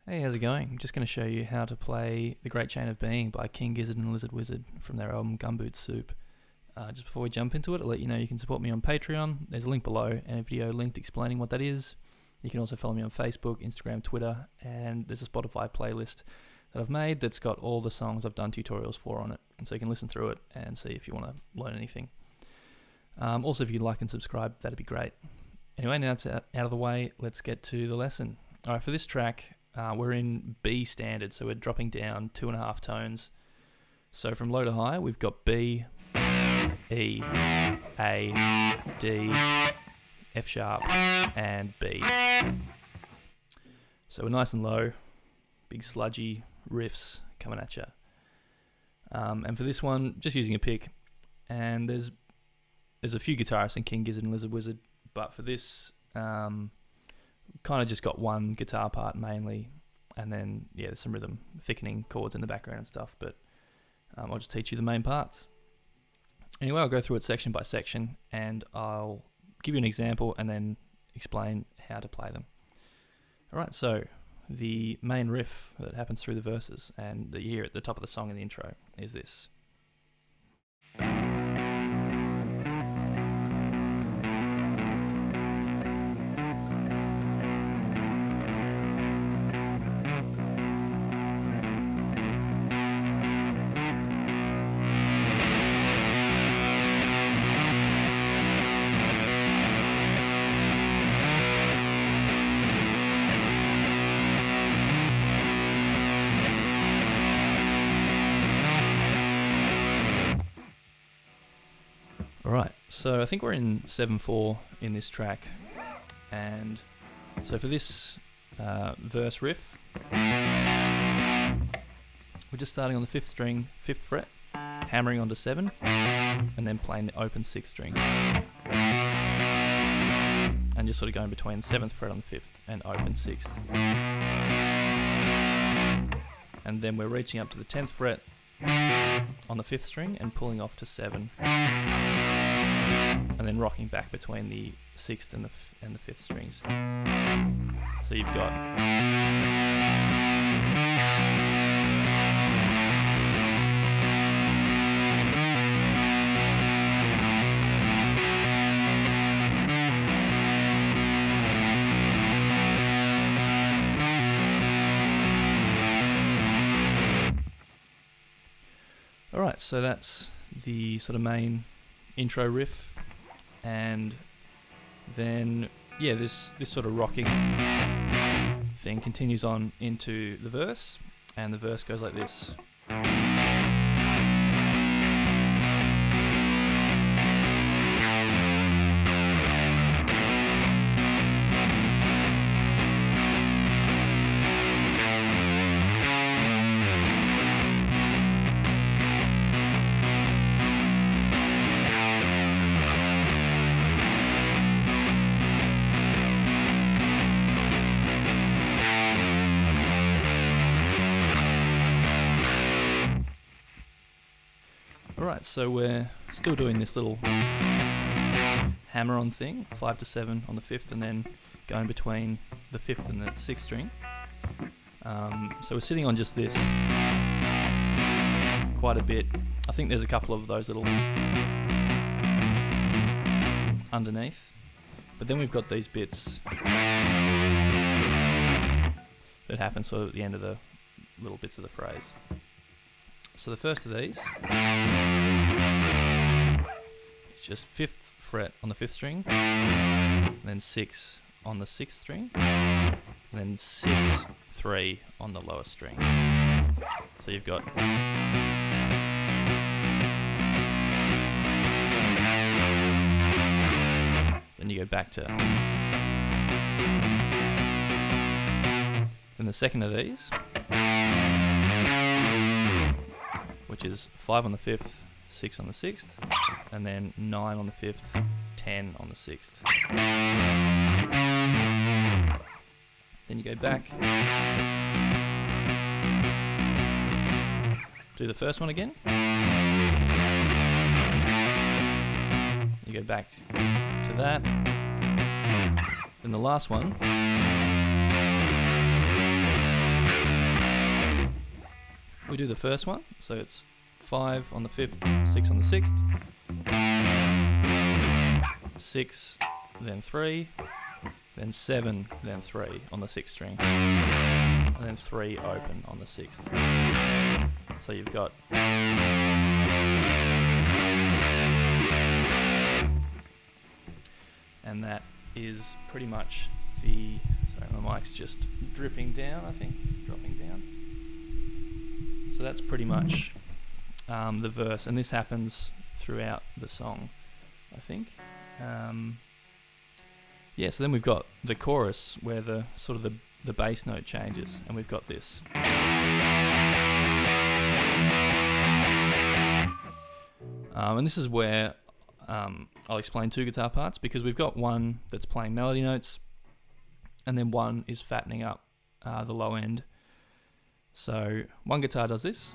Hey, how's it going? I'm just going to show you how to play The Great Chain of Being by King Gizzard and Lizard Wizard from their album Gumboot Soup. Just before we jump into it, I'll let you know you can support me on Patreon. There's a link below and a video linked explaining what that is. You can also follow me on Facebook, Instagram, Twitter, and there's a Spotify playlist that I've made that's got all the songs I've done tutorials for on it. And so you can listen through it and see if you want to learn anything. Also, if you'd like and subscribe, that'd be great. Anyway, now it's out of the way, let's get to the lesson. Alright, for this track, we're in B standard, so we're dropping down 2.5 tones. So from low to high, we've got B, E, A, D, F sharp, and B. So we're nice and low, big sludgy riffs coming at you. And for this one, just using a pick, and there's a few guitarists in King Gizzard and Lizard Wizard, but for this, kind of just got one guitar part mainly, and then there's some rhythm thickening chords in the background and stuff, but I'll just teach you the main parts. Anyway, I'll go through it section by section and I'll give you an example and then explain how to play them. Alright, so the main riff that happens through the verses and that you hear at the top of the song in the intro is this. Alright, so I think we're in 7/4 in this track, and so for this verse riff, we're just starting on the 5th string, 5th fret, hammering onto 7, and then playing the open 6th string, and just sort of going between 7th fret on the 5th and open 6th, and then we're reaching up to the 10th fret on the 5th string and pulling off to 7, and then rocking back between the 6th and the 5th strings. So you've got Alright, so that's the sort of main intro riff, and then this sort of rocking thing continues on into the verse, and the verse goes like this. Alright, so we're still doing this little hammer-on thing, 5 to 7 on the 5th, and then going between the 5th and the 6th string. So we're sitting on just this quite a bit. I think there's a couple of those little underneath, but then we've got these bits that happen sort of at the end of the little bits of the phrase. So the first of these is just 5th fret on the 5th string, and then 6 on the 6th string, and then 6, 3 on the lowest string. So you've got then you go back to, then the second of these, which is 5 on the 5th, 6 on the 6th, and then 9 on the 5th, 10 on the 6th. Then you go back, do the first one again, you go back to that, then the last one we do the first one. So it's 5 on the 5th, 6 on the 6th, 6, then 3, then 7, then 3 on the 6th string, and then 3 open on the 6th. So you've got and that is pretty much the, sorry, my mic's just dripping down, I think, dropping down. So that's pretty much the verse, and this happens throughout the song, I think. Yeah, so then we've got the chorus where the sort of the bass note changes, and we've got this. And this is where I'll explain two guitar parts, because we've got one that's playing melody notes, and then one is fattening up the low end. So one guitar does this.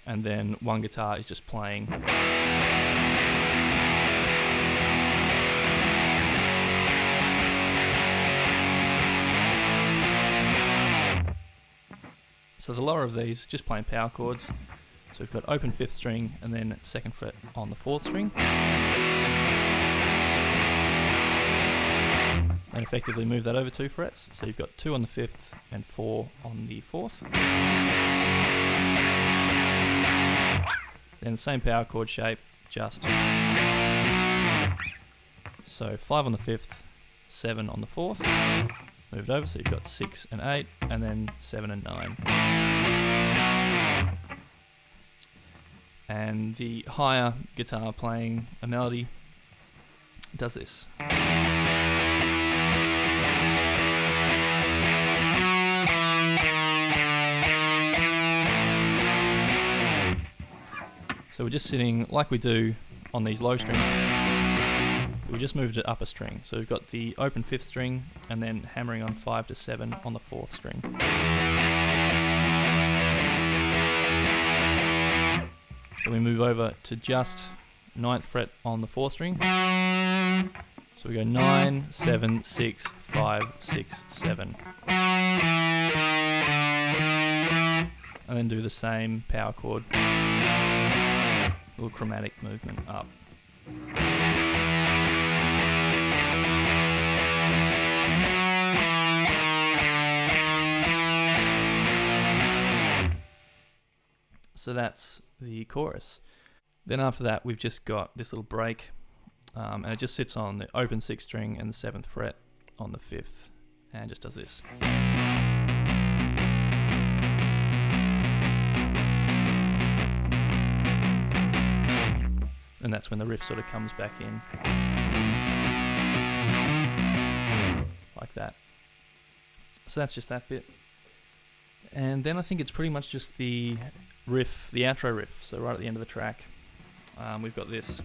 And then one guitar is just playing. So the lower of these, just playing power chords. So we've got open 5th string and then 2nd fret on the 4th string. And effectively move that over 2 frets. So you've got 2 on the 5th and 4 on the 4th. Then same power chord shape, just. So 5 on the 5th, 7 on the 4th. Moved over, so you've got 6 and 8, and then 7 and 9. And the higher guitar playing a melody does this. So we're just sitting like we do on these low strings. We just moved it up a string. So we've got the open 5th string and then hammering on 5 to 7 on the 4th string. Then we move over to just 9th fret on the 4th string. So we go 9, 7, 6, 5, 6, 7. And then do the same power chord. Little chromatic movement up. So that's the chorus. Then after that, we've just got this little break, and it just sits on the open 6th string and the 7th fret on the 5th, and just does this. And that's when the riff sort of comes back in, like that. So that's just that bit. And then I think it's pretty much just the riff, the outro riff, so right at the end of the track, we've got this.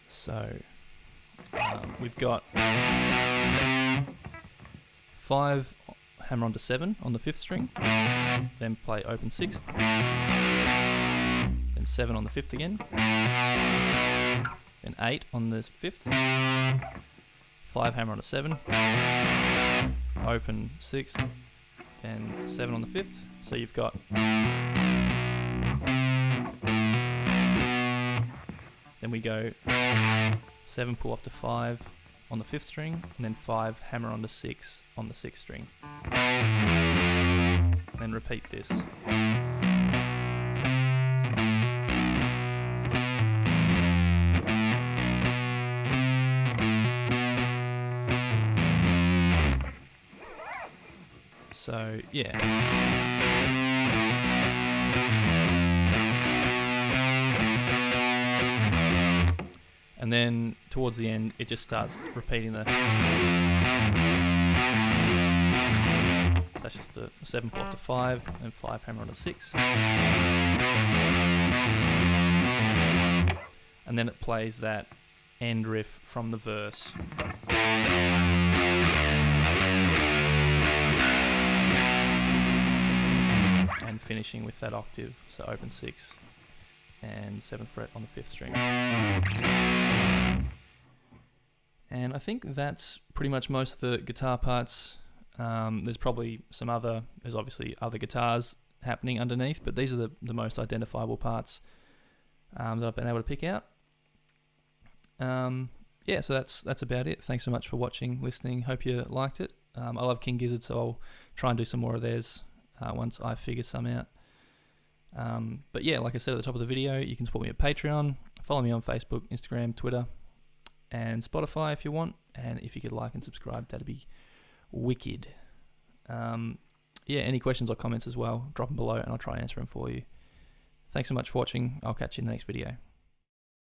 So we've got 5 hammer onto 7 on the 5th string, then play open 6th, then 7 on the 5th again, then 8 on the 5th, 5 hammer onto 7, open 6th, then 7 on the 5th. So you've got then we go 7 pull off to 5 on the 5th string, and then 5 hammer onto 6 on the 6th string. Then repeat this. So, yeah. And then towards the end, it just starts repeating the... That's just the 7 pull off to 5, and 5 hammer on a 6. And then it plays that end riff from the verse. And finishing with that octave, so open 6 and 7th fret on the 5th string. And I think that's pretty much most of the guitar parts. There's probably there's obviously other guitars happening underneath, but these are the most identifiable parts that I've been able to pick out. Yeah, so that's about it. Thanks so much for watching, listening. Hope you liked it. I love King Gizzard, so I'll try and do some more of theirs once I figure some out. But yeah, like I said at the top of the video, you can support me at Patreon. Follow me on Facebook, Instagram, Twitter, and Spotify if you want. And if you could like and subscribe, that'd be wicked. Yeah, any questions or comments as well, drop them below and I'll try and answer them for you. Thanks so much for watching. I'll catch you in the next video.